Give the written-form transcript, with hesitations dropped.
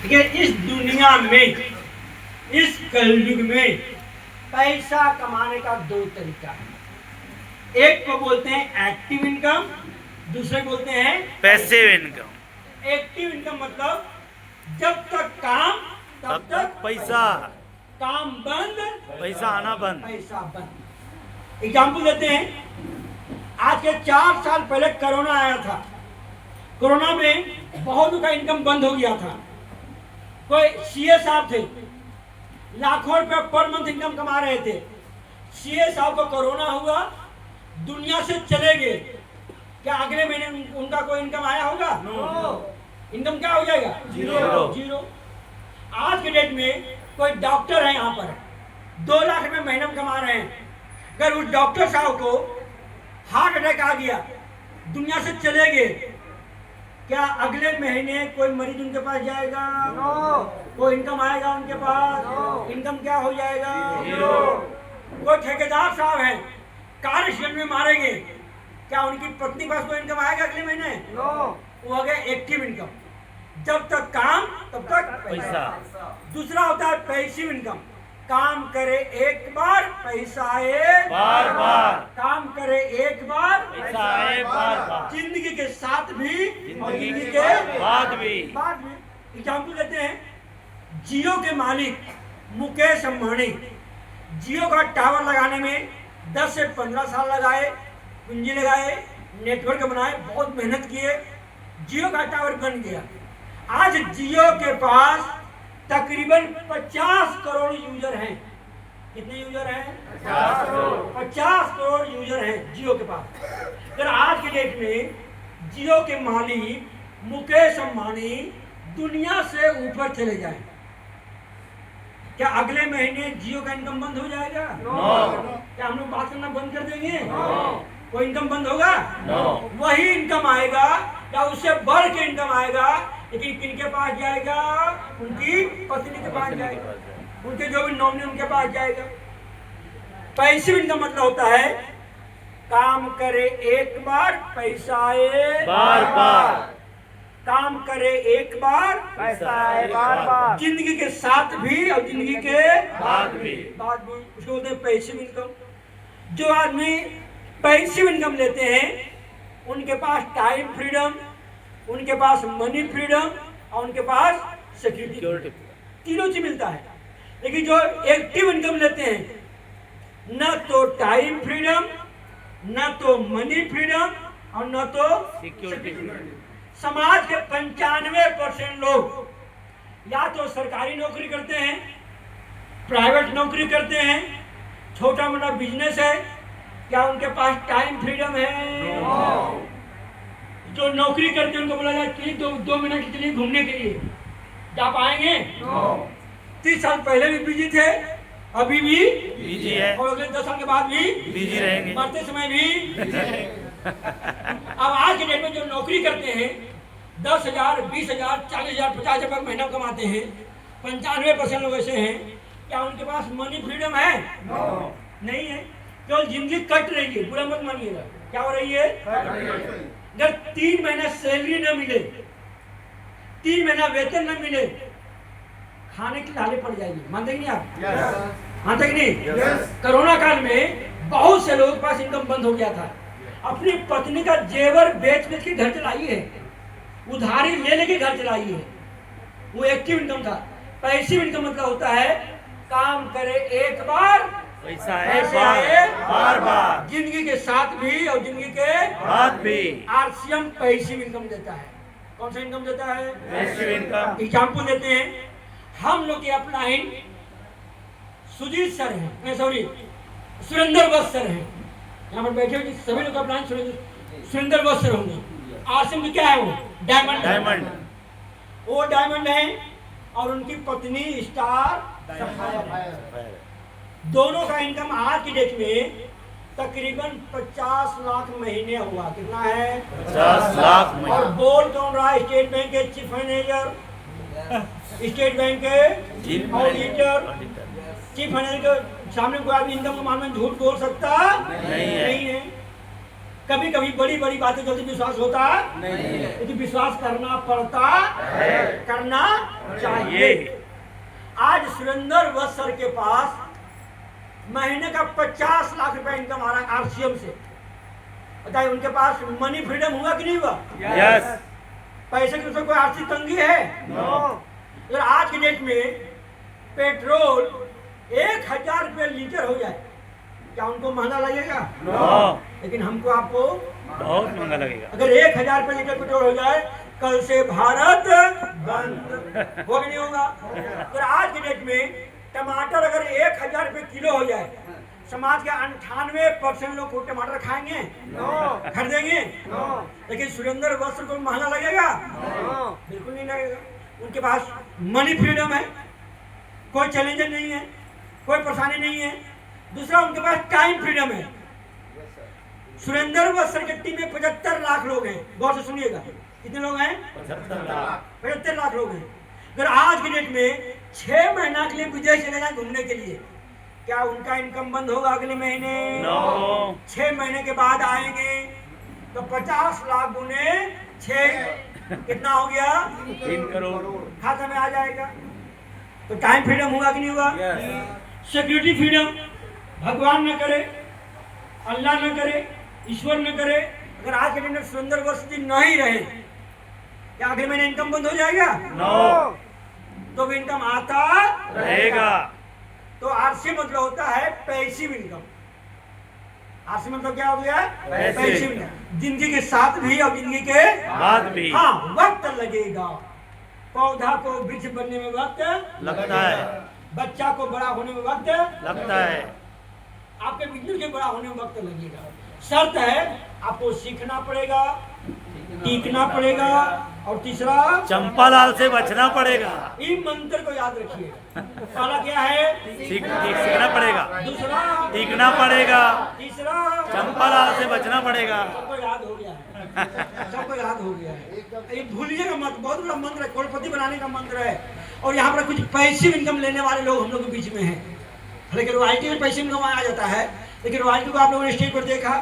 ठीक है, इस दुनिया में, इस कलयुग में पैसा कमाने का दो तरीका है। एक को बोलते हैं एक्टिव इनकम, दूसरे बोलते हैं पैसिव इनकम। एक्टिव इनकम मतलब जब तक काम तब तक पैसा, काम बंद पैसा आना बंद। पैसा बंद। एग्जाम्पल देते हैं, आज के 4 साल पहले कोरोना आया था। कोरोना में बहुत का इनकम बंद हो गया था। कोई सीए साहब थे, लाखों रुपए पर मंथ इनकम कमा रहे थे। सीए साहब को कोरोना हुआ, दुनिया से चले गए। क्या अगले महीने उनका कोई इनकम आया होगा? इनकम क्या हो जाएगा? जीरो। आज के डेट में कोई डॉक्टर है यहाँ पर, 2 लाख रुपए महीना में कमा रहे हैं। अगर उस डॉक्टर साहब को हार्ट अटैक आ गया, दुनिया से चले गए, क्या अगले महीने कोई मरीज उनके पास जाएगा? कोई इनकम आएगा उनके पास? इनकम क्या हो जाएगा? कोई ठेकेदार साहब है, कार एक्सीडेंट में मारे गए, क्या उनकी पत्नी पास कोई इनकम आएगा अगले महीने? वो हो गया एक्टिव इनकम, जब तक काम तब तक पैसा। दूसरा होता है पैसिव इनकम, काम करे एक बार पैसा आए बार बार, काम करे एक बार पैसा आए बार बार, जिंदगी के साथ भी और जिंदगी जिंदगी के बाद भी। एग्जाम्पल देते हैं, जियो के मालिक मुकेश अंबानी जियो का टावर लगाने में 10 से 15 साल लगाए, पूंजी लगाए, नेटवर्क बनाए, बहुत मेहनत किए, जियो का टावर बन गया। आज जियो के पास तकरीबन 50 करोड़ यूजर हैं। कितने यूजर हैं? 50 करोड़ यूजर हैं जियो के पास। अगर आज के डेट में जियो के मालिक मुकेश अंबानी दुनिया से ऊपर चले जाएं, क्या अगले महीने जियो का इनकम बंद हो जाएगा? क्या हम लोग बात करना बंद कर देंगे? कोई इनकम बंद होगा? वही इनकम आएगा या उससे बढ़ के इनकम आएगा, लेकिन किनके पास जाएगा? उनकी पत्नी के पास जाएगा, उनके जो भी नॉमिनी उनके पास जाएगा। पैसिव इनकम मतलब होता है काम करे एक बार पैसा आए बार बार, काम करे एक बार पैसा आए बार बार, जिंदगी के साथ भी और जिंदगी के बाद भी। उसको बोलते हैं पैसिव इनकम। जो आदमी पैसिव इनकम लेते हैं उनके पास टाइम फ्रीडम, उनके पास मनी फ्रीडम और उनके पास सिक्योरिटी, तीनों चीज मिलता है। लेकिन जो एक्टिव इनकम लेते हैं, न तो टाइम फ्रीडम, न तो मनी फ्रीडम और न तो सिक्योरिटी। समाज के 95% लोग या तो सरकारी नौकरी करते हैं, प्राइवेट नौकरी करते हैं, छोटा मोटा बिजनेस है, क्या उनके पास टाइम फ्रीडम है? जो नौकरी करते हैं उनको बोला जाए कि 2 मिनट के लिए घूमने के लिए जा पाएंगे? 30 साल पहले भी बिजी थे, अभी भी बिजी है, और अगले 10 साल के बाद भी बिजी रहेंगे, मरते समय भी। अब आज के डेट में जो नौकरी करते हैं 10,000, 20,000, 40,000, 50,000 महीना कमाते हैं, 95% लोग ऐसे हैं, क्या उनके पास मनी फ्रीडम है? नहीं है। केवल जिंदगी कट रही है, बुरा मत मानिएगा। क्या हो रही है? अगर 3 महीना सैलरी न मिले, 3 महीना वेतन न मिले, खाने की लाले पड़ जाएगी। मानते कि नहीं आप? मानते कि नहीं? कोरोना काल में बहुत से लोगों के पास इनकम बंद हो गया था। अपनी पत्नी का जेवर बेच बेच के घर चलाई है, उधारी ले लेके घर चलाई है। वो एक्टिव इनकम था। पैसिव इनकम मतलब होता है काम करे एक बार पैसा आए बार बार, जिंदगी के साथ भी और जिंदगी के बाद भी। आरसीएम पैसिव इनकम देता है। कौन सा इनकम देता है? Passive income. एग्जाम्पल देते हैं, हम लोग के अपलाइन सुजीत सर हैं, सॉरी सुरेंद्र बस सर हैं, यहाँ पर बैठे हुए सभी लोग अपलाइन सुरेंद्र बस सर होंगे। आरसीएम की क्या है? वो डायमंड। वो डायमंड है और उनकी पत्नी स्टार सफायर। दोनों का इनकम आज की डेट में तकरीबन 50 लाख महीने हुआ। कितना है? 50 लाख महीने। और बोल कौन रहा है? स्टेट बैंक के चीफ मैनेजर, स्टेट बैंक के ऑडिटर। चीफ मैनेजर के सामने कोई आदमी इनकम के मामले में झूठ बोल सकता नहीं है। कभी कभी बड़ी बड़ी बातें जल्दी विश्वास होता नहीं है। लेकिन विश्वास करना पड़ता है, करना चाहिए। आज सुरेंद्र वत्सर के पास महीने का 50 लाख रुपए इनकम आ रहा है आरसीएम से। बताइए उनके पास मनी फ्रीडम हुआ कि नहीं हुआ? यस। पैसे की उसमें कोई आर्थिक तंगी है? नो। अगर आज के डेट में पेट्रोल 1000 रुपये लीटर हो जाए, क्या उनको महंगा लगेगा? नो। लेकिन हमको आपको बहुत महंगा लगेगा। अगर 1000 रुपये लीटर पेट्रोल हो जाए, कल से भारत बंद होगा नहीं होगा? अगर आज के डेट में टमाटर अगर 1000 रुपये किलो हो जाए, समाज के 98% लोग को टमाटर खाएंगे? खरीदेंगे? लेकिन सुरेंद्र वस्त्र को महंगा लगेगा? बिल्कुल नहीं लगेगा। उनके पास मनी फ्रीडम है, कोई चैलेंजर नहीं है, कोई परेशानी नहीं है। दूसरा उनके पास टाइम फ्रीडम है। सुरेंद्र वस्त्र की टीम में 75 लाख लोग हैं। गौर से सुनिएगा, कितने लोग हैं? 75 लाख लोग हैं। अगर आज की डेट में 6 महीना के लिए विदेश चले जाए घूमने के लिए, क्या उनका इनकम बंद होगा अगले महीने? नो। 6 महीने के बाद आएंगे तो 50 लाख गुने 6 कितना हो गया? 3 करोड़ खाता में आ जाएगा। तो टाइम फ्रीडम हुआ कि नहीं हुआ? सिक्योरिटी फ्रीडम, भगवान न करे, अल्लाह न करे, ईश्वर न करे, अगर आज के दिन में सुरेंद्र वस्त्र नहीं रहे, क्या अगले महीने इनकम बंद हो जाएगा? नो। तो भी इनकम आता रहेगा। तो आरसी मतलब होता है पैसिव इनकम। आरसी मतलब क्या हो गया? Passive income. जिंदगी के साथ भी और जिंदगी के बाद भी। हाँ, वक्त लगेगा। पौधा को वृक्ष बनने में वक्त लगता है। बच्चा को बड़ा होने में वक्त लगता है। आपके बिजनेस के बड़ा होने में वक्त लगेगा। शर्त है आपको सीखना पड़ेगा, टीकना पड़ेगा, और तीसरा चंपालाल से बचना पड़ेगा। इन मंत्र को याद रखिएगा। पहला क्या है? सीखना पड़ेगा, दूसरा टीकना पड़ेगा, तीसरा चंपालाल से बचना पड़ेगा। सबको याद हो गया है, सबको याद हो गया है। ये भूलिएगा मत, बहुत बड़ा मंत्र है, करोड़पति बनाने का मंत्र है। और यहाँ पर कुछ पैसिव इनकम लेने वाले लोग हम लोग के बीच में हैं। लेकिन रॉयल्टी में पैसिव इनकम आ जाता है, लेकिन रॉयल्टी को आप लोगों ने स्टेज पर देखा,